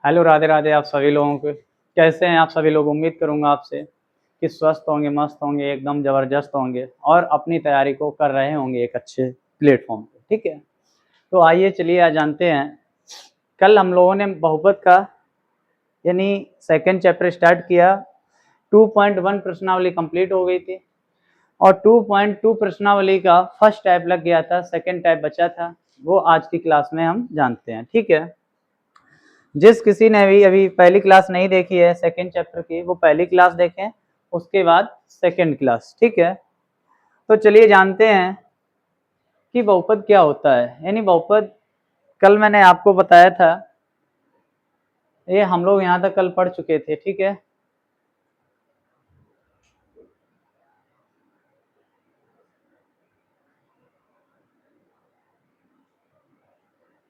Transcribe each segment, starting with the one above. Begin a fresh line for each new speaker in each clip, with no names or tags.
Hello, Radhe Radhe आप सभी लोगों को। कैसे हैं आप सभी लोग? उम्मीद करूंगा आपसे कि स्वस्थ होंगे, मस्त होंगे, एकदम ज़बरदस्त होंगे और अपनी तैयारी को कर रहे होंगे एक अच्छे प्लेटफॉर्म पे। ठीक है, तो आइए चलिए आज जानते हैं। कल हम लोगों ने बहुपद का यानी सेकंड चैप्टर स्टार्ट किया। 2.1 प्रश्नावली कंप्लीट हो गई थी और 2.2 प्रश्नावली का फर्स्ट टाइप लग गया था, सेकंड टाइप बचा था, वो आज की क्लास में हम जानते हैं। ठीक है, जिस किसी ने भी अभी पहली क्लास नहीं देखी है सेकंड चैप्टर की, वो पहली क्लास देखें, उसके बाद सेकंड क्लास। ठीक है, तो चलिए जानते हैं कि बहुपद क्या होता है। यानी बहुपद कल मैंने आपको बताया था, ये हम लोग यहाँ तक कल पढ़ चुके थे। ठीक है,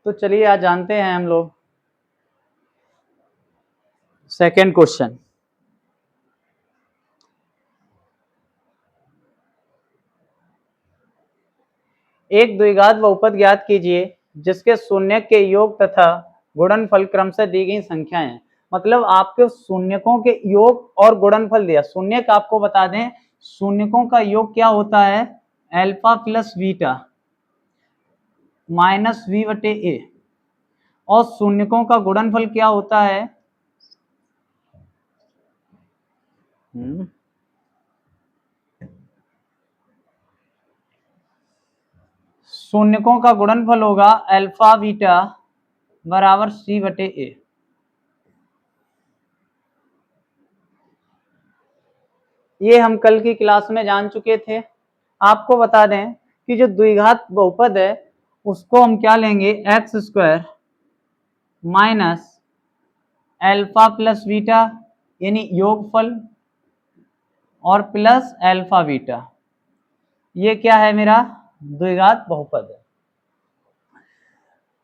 तो चलिए आज जानते हैं हम लोग सेकंड क्वेश्चन। एक द्विघात बहुपद ज्ञात कीजिए जिसके शून्य के योग तथा गुणनफल क्रम से दी गई संख्याएं। मतलब आपके शून्यकों के योग और गुणनफल दिया। शून्यक आपको बता दें, शून्यकों का योग क्या होता है? Alpha plus beta minus b बटे ए। और शून्यकों का गुणनफल क्या होता है? शून्यकों का गुणनफल होगा अल्फा बीटा बराबर सी बटे ए। ये हम कल की क्लास में जान चुके थे। आपको बता दें कि जो द्विघात बहुपद है उसको हम क्या लेंगे? X square minus alpha plus beta यानी योगफल और प्लस अल्फा बीटा। ये क्या है? मेरा द्विघात बहुपद है।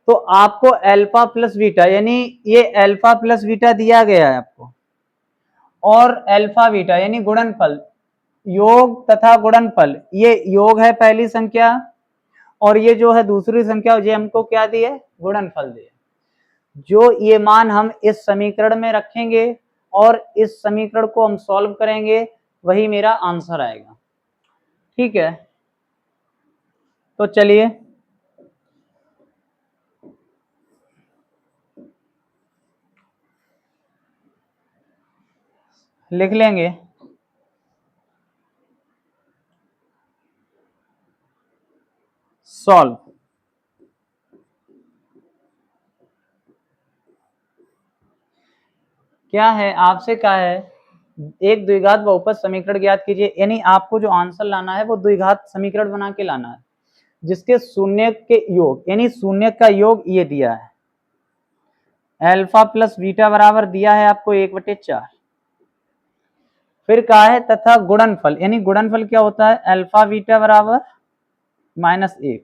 तो आपको अल्फा प्लस बीटा यानी ये अल्फा प्लस बीटा दिया गया है आपको, और अल्फा बीटा यानी गुणनफल, योग तथा गुणनफल। ये योग है पहली संख्या और ये जो है दूसरी संख्या, ये हमको क्या दिए? गुणनफल दिए। जो ये मान हम इस समीकरण में रखेंगे और इस समीकरण को हम सॉल्व करेंगे, वही मेरा आंसर आएगा। ठीक है, तो चलिए लिख लेंगे। सॉल्व। क्या है? आपसे क्या है? एक द्विघात बहुपद समीकरण ज्ञात कीजिए। यानी आपको जो आंसर लाना है वो द्विघात समीकरण बना के लाना है जिसके शून्य के योग, यानी शून्य का योग ये दिया है अल्फा प्लस बीटा बराबर दिया है आपको 1/4। फिर कहा है तथा गुणनफल, यानी गुणनफल क्या होता है? अल्फा बीटा बराबर -1।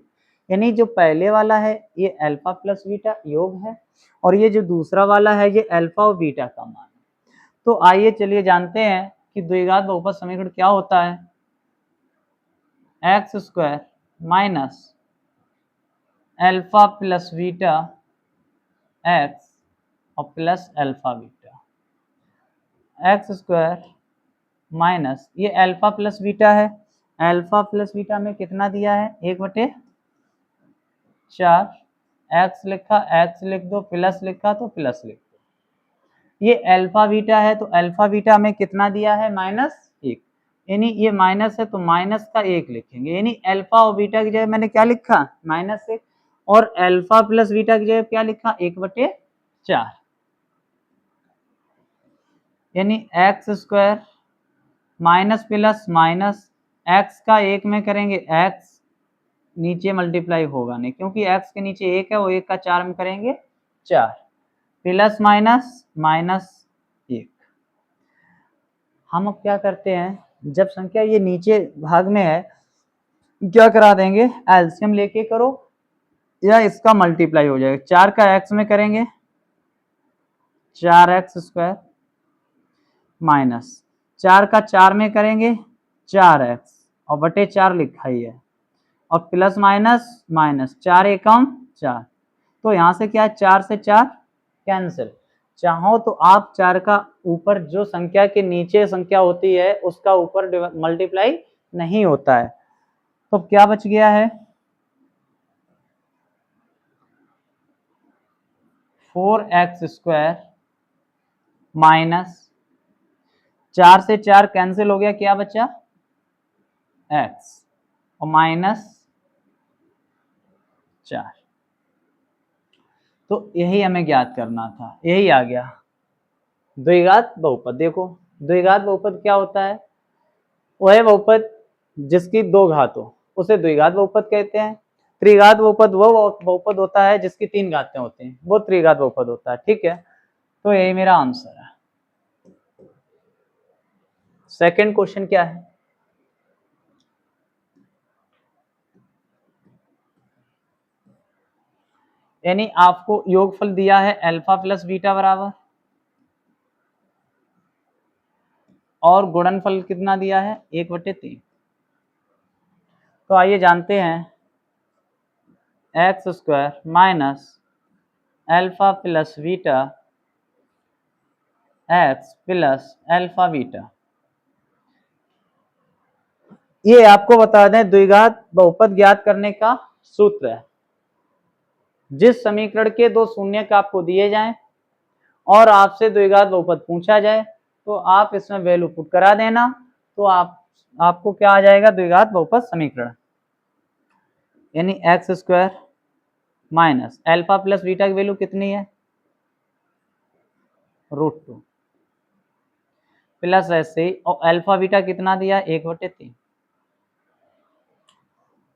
यानी जो पहले वाला है ये अल्फा प्लस बीटा योग है और ये जो दूसरा वाला है ये अल्फा और बीटा का मान। तो आइए चलिए जानते हैं कि द्विघात बहुपद समीकरण क्या होता है। X square minus alpha plus beta x और plus alpha beta. X square minus ये अल्फा प्लस बीटा है, अल्फा प्लस बीटा में कितना दिया है? 1/4। एक्स लिखा, एक्स लिख दो, प्लस लिखा तो प्लस लिख दो। ये अल्फा बीटा है तो अल्फा बीटा में कितना दिया है? -1। यानी ये माइनस है तो माइनस का 1 लिखेंगे। यानी अल्फा और बीटा की जगह मैंने क्या लिखा? -1। और अल्फा प्लस बीटा की जगह क्या लिखा? 1/4। यानी x square minus plus minus, x का 1 में करेंगे एक्स, नीचे मल्टीप्लाई होगा नहीं क्योंकि एक्स के नीचे 1 है, वो 1 का 4 में करेंगे 4, प्लस माइनस -1। हम अब क्या करते हैं, जब संख्या ये नीचे भाग में है क्या करा देंगे? एलसीएम लेके करो या इसका मल्टीप्लाई हो जाएगा। 4 का एक्स में करेंगे 4x स्क्वायर माइनस 4 का 4 में करेंगे 4x और बटे 4 लिखा ही है, और प्लस माइनस माइनस 4 एकम 4। तो यहाँ से क्या है? 4 से 4 कैंसिल, चाहो तो आप 4 का ऊपर जो संख्या के नीचे संख्या होती है उसका ऊपर मल्टीप्लाई नहीं होता है। तो क्या बच गया है 4x² माइनस 4 से 4 कैंसिल हो गया, क्या बचा x और माइनस 4। तो यही हमें ज्ञात करना था, यही आ गया द्विघात बहुपद। देखो द्विघात बहुपद क्या होता है, वह बहुपद जिसकी 2 घात हो उसे द्विघात बहुपद कहते हैं। त्रिघात बहुपद वो बहुपद होता है जिसकी 3 घातें होती हैं, वो त्रिघात बहुपद होता है। ठीक है, तो यही मेरा आंसर है। सेकंड क्वेश्चन क्या है, यानी आपको योगफल दिया है अल्फा प्लस बीटा बराबर, और गुणनफल कितना दिया है 1/3। तो आइए जानते हैं x² minus alpha plus beta x plus alpha beta. ये आपको बता दें द्विघात बहुपद ज्ञात करने का सूत्र है। जिस समीकरण के 2 शून्यक आपको दिए जाएं और आपसे द्विघात बहुपद पूछा जाए तो आप इसमें वैल्यू पुट करा देना, तो आपको क्या आ जाएगा द्विघात बहुपद समीकरण, यानी x² minus alpha plus beta की वैल्यू कितनी है √2 प्लस ऐसे ही, और अल्फा बीटा कितना दिया 1/3।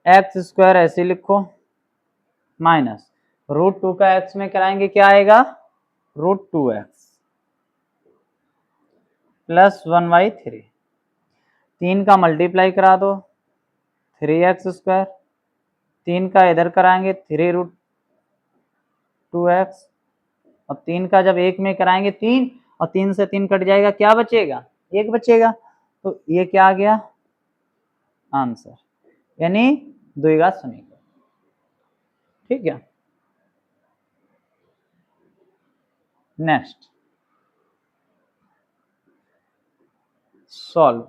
x² ऐसे लिखो माइनस √2 का x में कराएंगे क्या आएगा √2x प्लस 1/3। 3 का मल्टीप्लाई करा दो 3x², 3 का इधर कराएंगे 3√2x, और 3 का जब 1 में कराएंगे 3, और 3 से 3 कट जाएगा, क्या बचेगा 1 बचेगा। तो ये क्या आ गया आंसर, यानी द्विघात समीकरण। ठीक है, नेक्स्ट सॉल्व,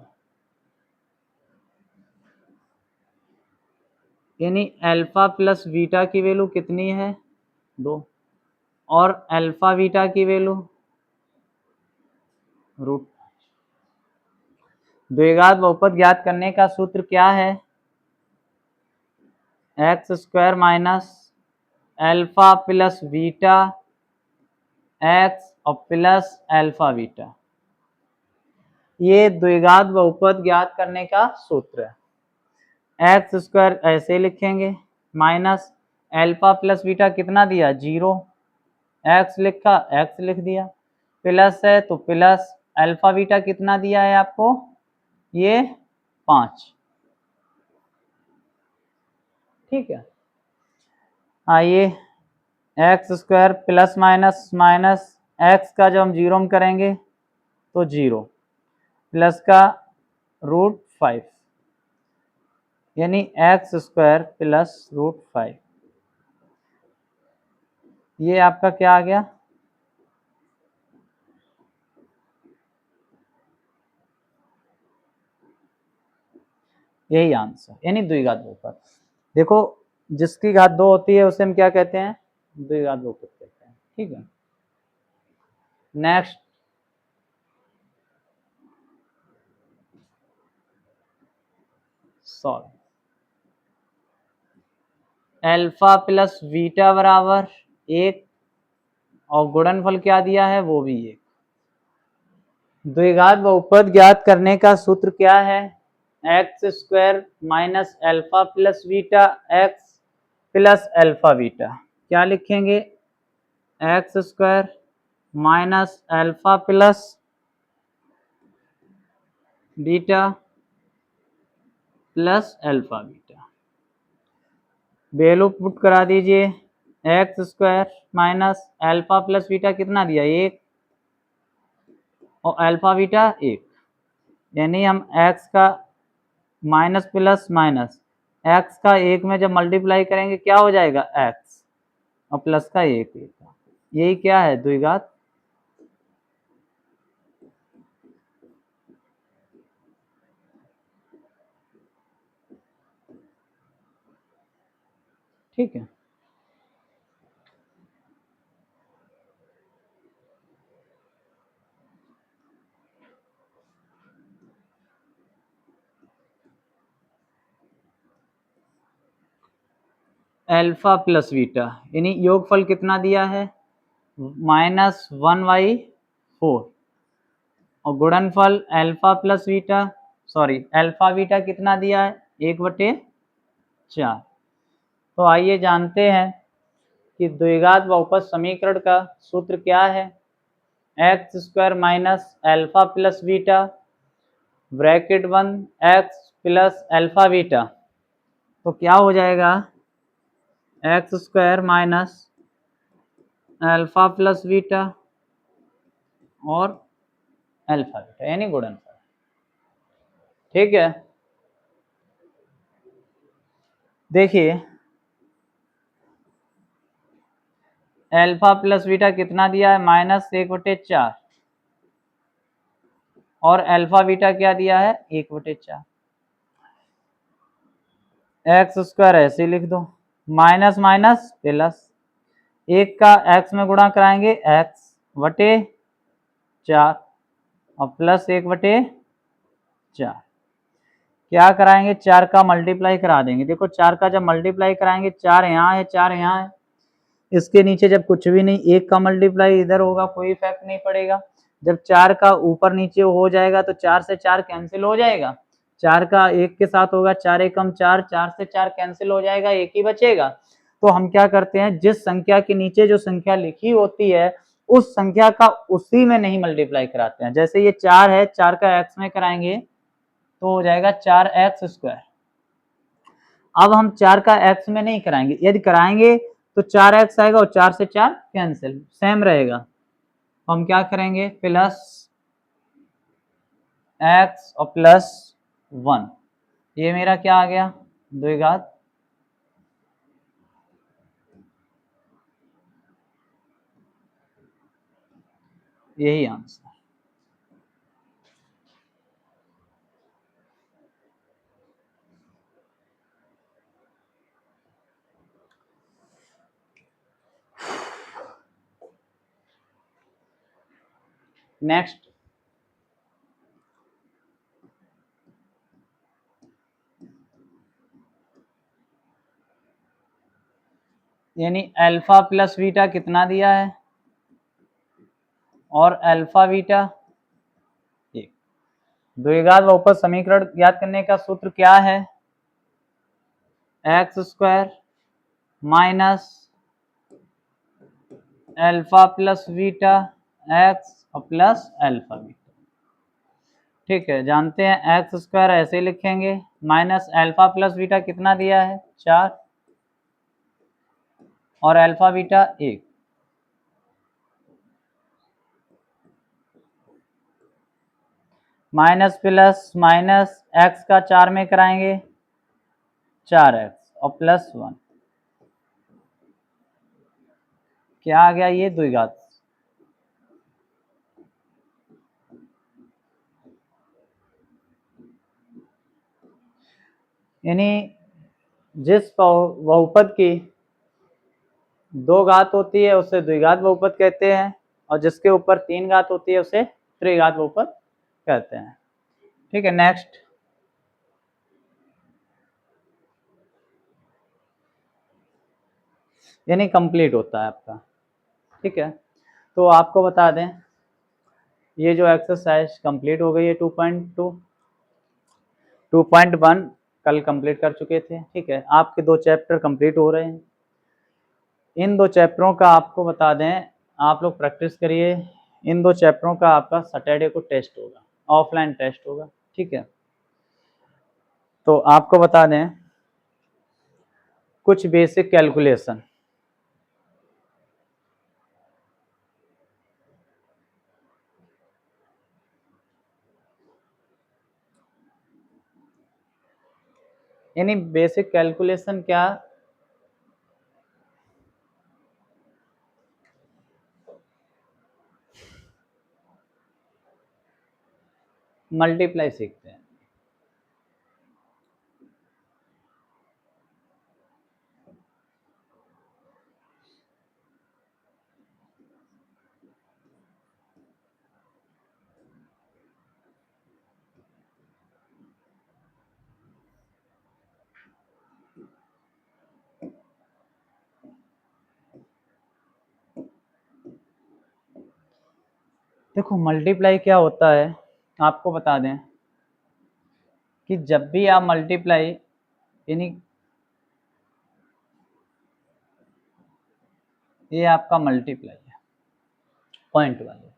यानी अल्फा प्लस बीटा की वैल्यू कितनी है 2, और अल्फा बीटा की वैल्यू √। द्विघात बहुपद ज्ञात करने का सूत्र क्या है x² minus alpha plus beta x और प्लस अल्फा बीटा। ये द्विघात बहुपद ज्ञात करने का सूत्र है। x² ऐसे लिखेंगे माइनस अल्फा प्लस बीटा कितना दिया 0, x लिखा x लिख दिया, प्लस है तो प्लस अल्फा बीटा कितना दिया है आपको ये 5। ठीक है, आइए x² plus minus minus x का जब हम 0 में करेंगे तो 0 प्लस का √5, यानी x² प्लस √5। ये आपका क्या आ गया यही आंसर, यानी द्विघात बहुपद। देखो जिसकी घात 2 होती है उसे हम क्या कहते हैं द्विघात बहुपद कहते हैं। ठीक है, next solve, alpha plus beta बराबर 1 और गुणनफल क्या दिया है वो भी 1। द्विघात बहुपद ज्ञात करने का सूत्र क्या है x² minus alpha plus beta x plus alpha beta. क्या लिखेंगे x² minus alpha plus beta plus alpha beta. Value put करा दीजिए x² minus alpha plus beta कितना दिया 1 और अल्फा बीटा 1, यानी हम x का माइनस प्लस माइनस x का 1 में जब मल्टीप्लाई करेंगे क्या हो जाएगा x और प्लस का 1। यही क्या है द्विघात ठीक है। अल्फा प्लस बीटा यानी योगफल कितना दिया है -1/4 और गुणनफल alpha plus beta alpha beta कितना दिया है 1/4। तो आइए जानते हैं कि द्विघात बहुपद समीकरण का सूत्र क्या है। X square minus alpha plus beta bracket 1 x plus alpha beta, तो क्या हो जाएगा x square minus alpha plus beta और अल्फा बीटा यानी गुणनफल। ठीक है, देखिए अल्फा प्लस बीटा कितना दिया है -1/4 और अल्फा बीटा क्या दिया है 1/4। एक्स स्क्वायर ऐसे लिख दो, माइनस माइनस प्लस, एक का एक्स में गुणा कराएंगे एक्स बटे 4 और प्लस 1/4 क्या कराएंगे 4 का मल्टीप्लाई करा देंगे। देखो 4 का जब मल्टीप्लाई कराएंगे 4 यहाँ है 4 यहाँ है, इसके नीचे जब कुछ भी नहीं, एक का मल्टीप्लाई इधर होगा कोई इफेक्ट नहीं पड़ेगा। जब 4 का ऊपर नीचे हो जाएगा तो 4 से 4 कैंसिल हो जाएगा, 4 का 1 के साथ होगा 4 एकम 4, 4 से 4 कैंसिल हो जाएगा, एक ही बचेगा। तो हम क्या करते हैं जिस संख्या के नीचे जो संख्या लिखी होती है उस संख्या का उसी में नहीं मल्टीप्लाई कराते हैं। जैसे ये 4 है, 4 का एक्स में कराएंगे तो हो जाएगा 4x स्क्वायर। अब हम 4 का x में नहीं कराएंगे, यदि कराएंगे तो 4x आएगा और 4 से 4 कैंसिल सेम रहेगा। तो हम क्या करेंगे प्लस x और प्लस 1, ये मेरा क्या आ गया द्विघात, यही आंसर। नेक्स्ट, यानी अल्फा प्लस बीटा कितना दिया है और अल्फा बीटा एक। द्विघात बहुपद समीकरण ज्ञात करने का सूत्र क्या है x square minus alpha plus beta x और प्लस अल्फा बीटा। ठीक है, जानते हैं एक्स स्क्वायर ऐसे लिखेंगे माइनस अल्फा प्लस बीटा कितना दिया है 4 और alpha beta 1। Minus plus minus x का 4 में कराएंगे 4x और प्लस 1, क्या आ गया ये द्विघात। यानी जिस बहुपद की 2 घात होती है उसे द्विघात बहुपद कहते हैं और जिसके ऊपर 3 घात होती है उसे त्रिघात बहुपद कहते हैं। ठीक है, नेक्स्ट, यानी कंप्लीट होता है आपका। ठीक है, तो आपको बता दें ये जो एक्सरसाइज कंप्लीट हो गई है 2.2 2.1 कल कंप्लीट कर चुके थे। ठीक है, आपके 2 चैप्टर कंप्लीट हो रहे हैं। इन 2 चैप्टरों का आपको बता दें आप लोग प्रैक्टिस करिए। इन 2 चैप्टरों का आपका सैटरडे को टेस्ट होगा, ऑफलाइन टेस्ट होगा। ठीक है, तो आपको बता दें कुछ बेसिक कैलकुलेशन। यानी बेसिक कैलकुलेशन क्या, मल्टीप्लाई सीखते हैं। देखो मल्टीप्लाई क्या होता है आपको बता दें कि जब भी आप मल्टीप्लाई यानी ये आपका मल्टीप्लाई है पॉइंट वाले,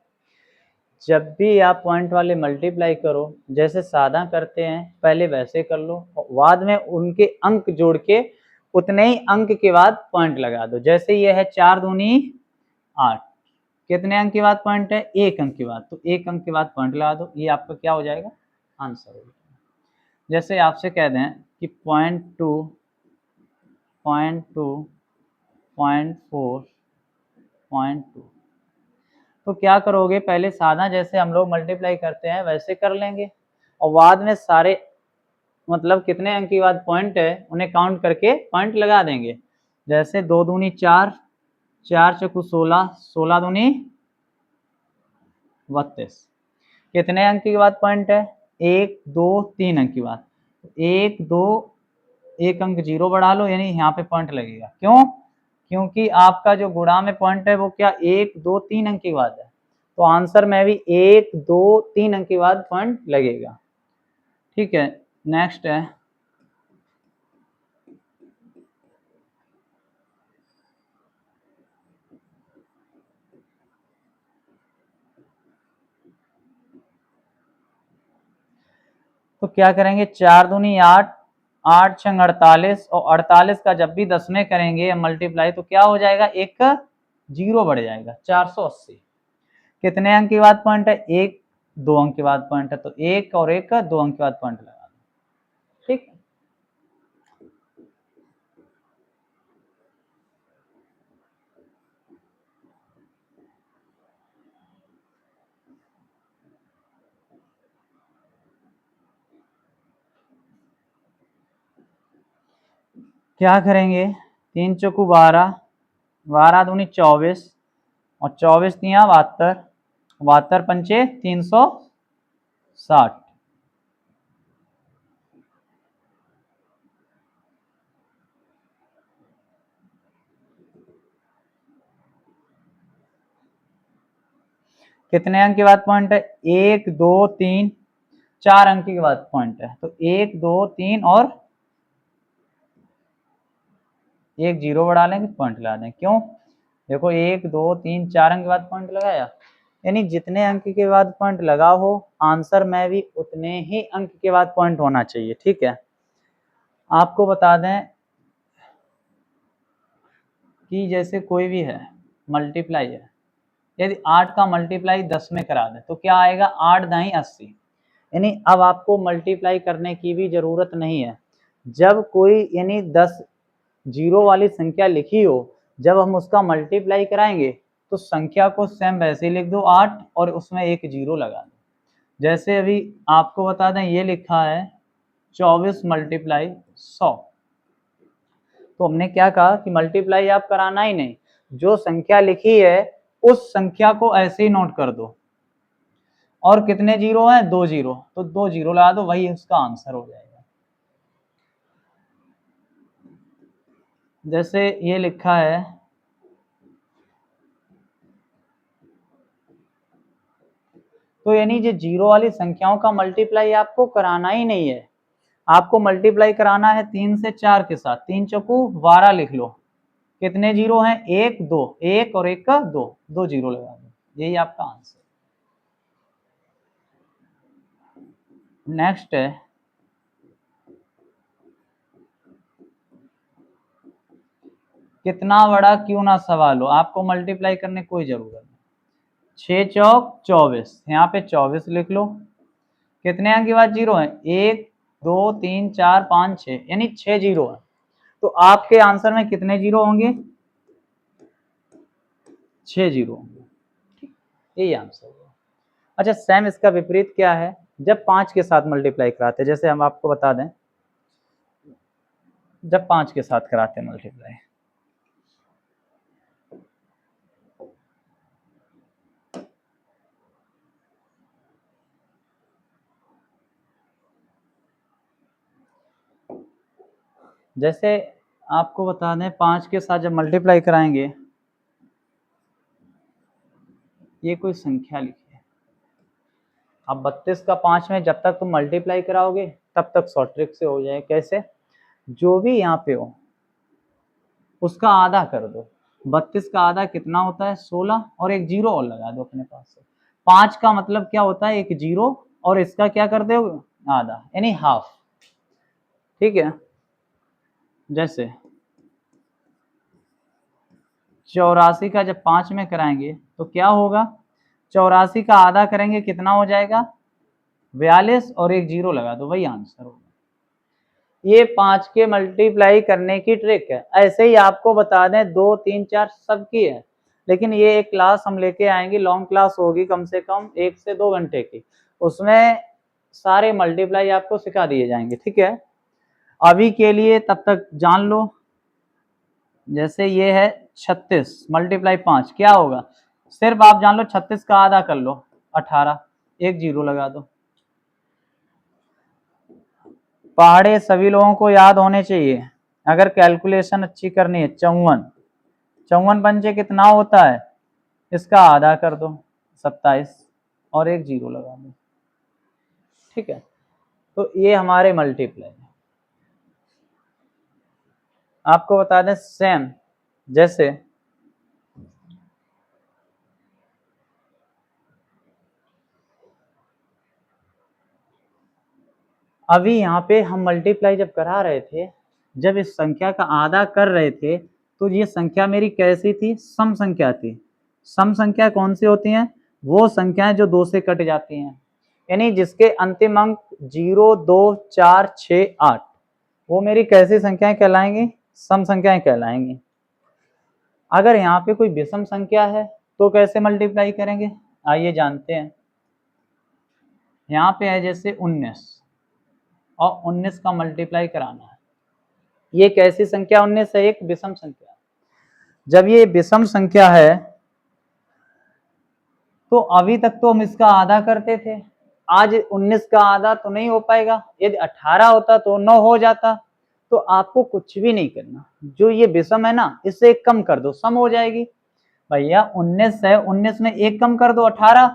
जब भी आप पॉइंट वाले मल्टीप्लाई करो जैसे सादा करते हैं पहले वैसे कर लो और बाद में उनके अंक जोड़ के उतने ही अंक के बाद पॉइंट लगा दो। जैसे ये है 4 दूनी 8, कितने अंक के बाद पॉइंट है? 1 अंक के बाद, तो 1 अंक के बाद पॉइंट लगा दो, ये आपका क्या हो जाएगा? आंसर हो जाएगा। जैसे आपसे कह दें कि 0.2 0.2 0.4 0.2, तो क्या करोगे पहले सादा जैसे हम लोग मल्टीप्लाई करते हैं वैसे कर लेंगे और बाद में सारे मतलब कितने अंक के बाद पॉइंट है उन्हें काउंट करके पॉइंट लगा देंगे। जैसे 2 दूनी 4, 4 चौकू 16, 16 दूनी 32, कितने अंक के बाद पॉइंट है? 1 2 3 अंक के बाद, 1 2 1 अंक जीरो बढ़ा लो यानी यहाँ पे पॉइंट लगेगा। क्यों? क्योंकि आपका जो गुणा में पॉइंट है वो क्या 1 2 3 अंक के बाद है, तो आंसर में भी 1 2 3 अंक के बाद पॉइंट लगेगा। ठीक है, नेक्स्ट है तो क्या करेंगे 4 दूनी 8, 8 छंग 48 और 48 का जब भी 10 में करेंगे मल्टीप्लाई तो क्या हो जाएगा? एक जीरो बढ़ जाएगा 480। कितने अंक के बाद पॉइंट है? 1 2 अंक के बाद पॉइंट है, तो 1 और 1 2 अंक के बाद पॉइंट लगा दो। ठीक, क्या करेंगे 3 चौकू 12, 12 दूनी 24 और 24 तिया 72, 72 पंचे 360, कितने अंक के बाद पॉइंट है? 1 2 3 4 अंक के बाद पॉइंट है, तो 1 2 3 और एक जीरो बढ़ा लेंगे पॉइंट लगा दें। क्यों? देखो 1 2 3 4 अंक के बाद पॉइंट लगाया, यानी जितने अंक के बाद पॉइंट लगा हो आंसर में भी उतने ही अंक के बाद पॉइंट होना चाहिए। ठीक है, आपको बता दें कि जैसे कोई भी है मल्टीप्लाई है, यदि 8 का मल्टीप्लाई 10 में करा दें तो क्या आएगा? 8 दाई 80, यानी अब आपको मल्टीप्लाई करने की भी जरूरत नहीं है। जब कोई यानी 10 जीरो वाली संख्या लिखी हो, जब हम उसका मल्टीप्लाई कराएंगे तो संख्या को सेम वैसे ही लिख दो 8 और उसमें एक जीरो लगा दो। जैसे अभी आपको बता दें ये लिखा है 24 मल्टीप्लाई 100, तो हमने क्या कहा कि मल्टीप्लाई आप कराना ही नहीं, जो संख्या लिखी है उस संख्या को ऐसे ही नोट कर दो। और कितने जीरो हैं? 2 जीरो, तो 2 जीरो लगा दो, वही उसका आंसर हो जाएगा। जैसे ये लिखा है तो यानी जो जीरो वाली संख्याओं का मल्टीप्लाई आपको कराना ही नहीं है, आपको मल्टीप्लाई कराना है 3 से 4 के साथ। 3 चौकू 12 लिख लो, कितने जीरो हैं? 1 2, 1 और 1 का 2, 2 जीरो लगा दो, यही आपका आंसर। नेक्स्ट है कितना बड़ा क्यों ना सवाल हो, आपको मल्टीप्लाई करने कोई जरूरत नहीं। 6 चौक 24, यहाँ पे 24 लिख लो, कितने अंक के बाद जीरो है? 1 2 3 4 5 6, यानी 6 जीरो है, तो आपके आंसर में कितने जीरो होंगे? 6 जीरो होंगे, यही आंसर होगा। अच्छा सेम इसका विपरीत क्या है? जब 5 के साथ मल्टीप्लाई कराते हैं, जैसे हम आपको बता दें जब 5 के साथ कराते हैं मल्टीप्लाई, जैसे आपको बता दें 5 के साथ जब मल्टीप्लाई कराएंगे, ये कोई संख्या लिखी है अब 32 का 5 में जब तक तुम मल्टीप्लाई कराओगे तब तक शॉर्ट ट्रिक से हो जाए। कैसे? जो भी यहाँ पे हो उसका आधा कर दो। 32 का आधा कितना होता है? 16, और एक जीरो और लगा दो अपने पास से। 5 का मतलब क्या होता है? एक जीरो, और इसका क्या कर दो? आधा, यानी हाफ। ठीक है, जैसे 84 का जब 5 में कराएंगे तो क्या होगा? 84 का आधा करेंगे, कितना हो जाएगा? 42, और एक जीरो लगा दो, वही आंसर होगा। ये 5 के मल्टीप्लाई करने की ट्रिक है। ऐसे ही आपको बता दें 2, 3, 4 सबकी है, लेकिन ये एक क्लास हम लेके आएंगे, लॉन्ग क्लास होगी कम से कम 1 से 2 घंटे की, उसमें सारे मल्टीप्लाई आपको सिखा दिए जाएंगे। ठीक है, अभी के लिए तब तक जान लो, जैसे ये है 36 मल्टीप्लाई 5 क्या होगा? सिर्फ आप जान लो 36 का आधा कर लो 18, एक जीरो लगा दो। पहाड़े सभी लोगों को याद होने चाहिए अगर कैलकुलेशन अच्छी करनी है। 54, 54 पंचे कितना होता है? इसका आधा कर दो 27, और एक जीरो लगा दो। ठीक है, तो ये हमारे मल्टीप्लाई। आपको बता दें सेम, जैसे अभी यहाँ पे हम मल्टीप्लाई जब करा रहे थे, जब इस संख्या का आधा कर रहे थे, तो ये संख्या मेरी कैसी थी? सम संख्या थी। सम संख्या कौन सी होती हैं? वो संख्याएं जो 2 से कट जाती हैं, यानी जिसके अंतिम अंक 0, 2, 4, 6, 8, वो मेरी कैसी संख्याएं कहलाएंगी? सम संख्याएं कहलाएंगी। अगर यहाँ पे कोई विषम संख्या है तो कैसे मल्टीप्लाई करेंगे? आइए जानते हैं। यहाँ पे है जैसे 19, और 19 का मल्टीप्लाई कराना है। ये कैसी संख्या? 19 है, एक विषम संख्या। जब ये विषम संख्या है तो अभी तक तो हम इसका आधा करते थे, आज 19 का आधा तो नहीं हो पाएगा। यदि 18 होता तो 9 हो जाता। तो आपको कुछ भी नहीं करना, जो ये विषम है ना, इससे एक कम कर दो, सम हो जाएगी। भैया 19 है, 19 में एक कम कर दो 18,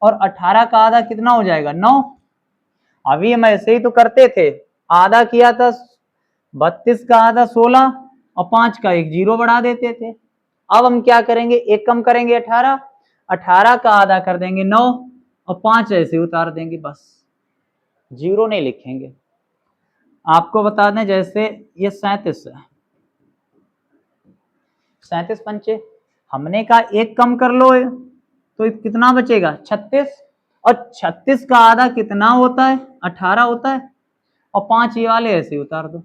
और 18 का आधा कितना हो जाएगा? 9। अभी हम ऐसे ही तो करते थे, आधा किया था 32 का आधा 16, और 5 का एक जीरो बढ़ा देते थे। अब हम क्या करेंगे? एक कम करेंगे 18, 18 का आधा कर देंगे 9, और 5 ऐसे उतार देंगे, बस जीरो नहीं लिखेंगे। आपको बता दें जैसे ये 37 है, 37 पंचे, हमने कहा एक कम कर लो, तो कितना बचेगा? 36, और 36 का आधा कितना होता है? 18 होता है, और 5 ये वाले ऐसे उतार दो।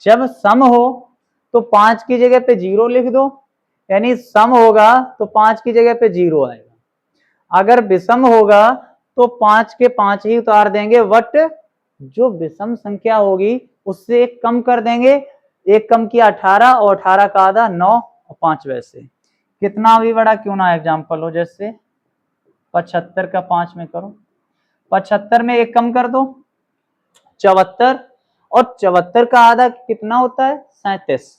जब सम हो तो 5 की जगह पे जीरो लिख दो, यानी सम होगा तो 5 की जगह पे जीरो आएगा। अगर विषम होगा तो 5 के 5 ही उतार देंगे, बट जो विषम संख्या होगी उससे एक कम कर देंगे। एक कम किया 18, और 18 का आधा 9, और 5 वैसे। कितना भी बड़ा क्यों ना एग्जाम्पल हो, जैसे 75 का 5 में करो, 75 में एक कम कर दो 74, और 74 का आधा कितना होता है? 37,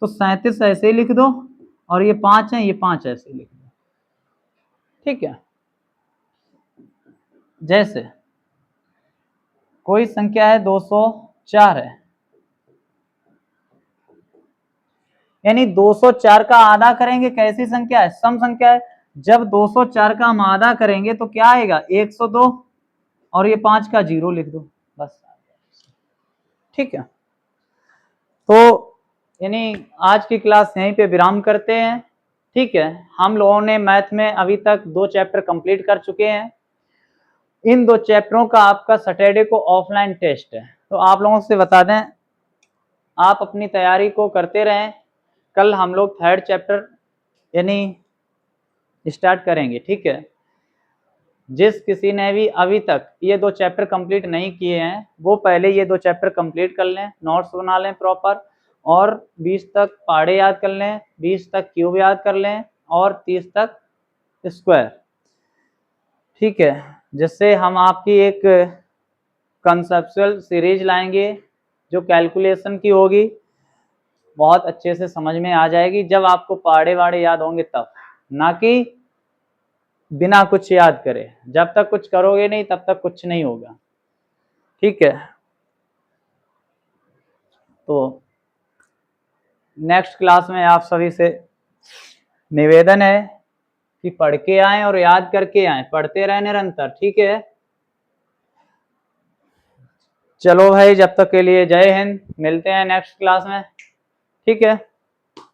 तो 37 ऐसे ही लिख दो, और ये 5 है, ये 5 ऐसे ही लिख दो। ठीक है, जैसे कोई संख्या है 204 है, यानी 204 का आधा करेंगे, कैसी संख्या है? सम संख्या है। जब 204 का हम आधा करेंगे तो क्या आएगा? 102, और ये 5 का जीरो लिख दो, बस। ठीक है, तो यानी आज की क्लास यहीं पे विराम करते हैं। ठीक है, हम लोगों ने मैथ में अभी तक 2 चैप्टर कंप्लीट कर चुके हैं। इन 2 चैप्टरों का आपका सैटरडे को ऑफलाइन टेस्ट है, तो आप लोगों से बता दें आप अपनी तैयारी को करते रहें। कल हम लोग 3rd चैप्टर यानी स्टार्ट करेंगे। ठीक है, जिस किसी ने भी अभी तक ये 2 चैप्टर कंप्लीट नहीं किए हैं वो पहले ये 2 चैप्टर कंप्लीट कर लें, नोट्स बना लें प्रॉपर, और 20 तक पहाड़े याद कर लें, 20 तक क्यूब याद कर लें, और 30 तक स्क्वायर। ठीक है, जिससे हम आपकी एक कंसेप्चुअल सीरीज लाएंगे जो कैलकुलेशन की होगी, बहुत अच्छे से समझ में आ जाएगी जब आपको पहाड़े वाड़े याद होंगे तब, ना कि बिना कुछ याद करे। जब तक कुछ करोगे नहीं तब तक कुछ नहीं होगा, ठीक है। तो नेक्स्ट क्लास में आप सभी से निवेदन है कि पढ़ के आए और याद करके आए, पढ़ते रहे निरंतर, ठीक है। चलो भाई, जब तक के लिए जय हिंद, मिलते हैं नेक्स्ट क्लास में, ठीक है।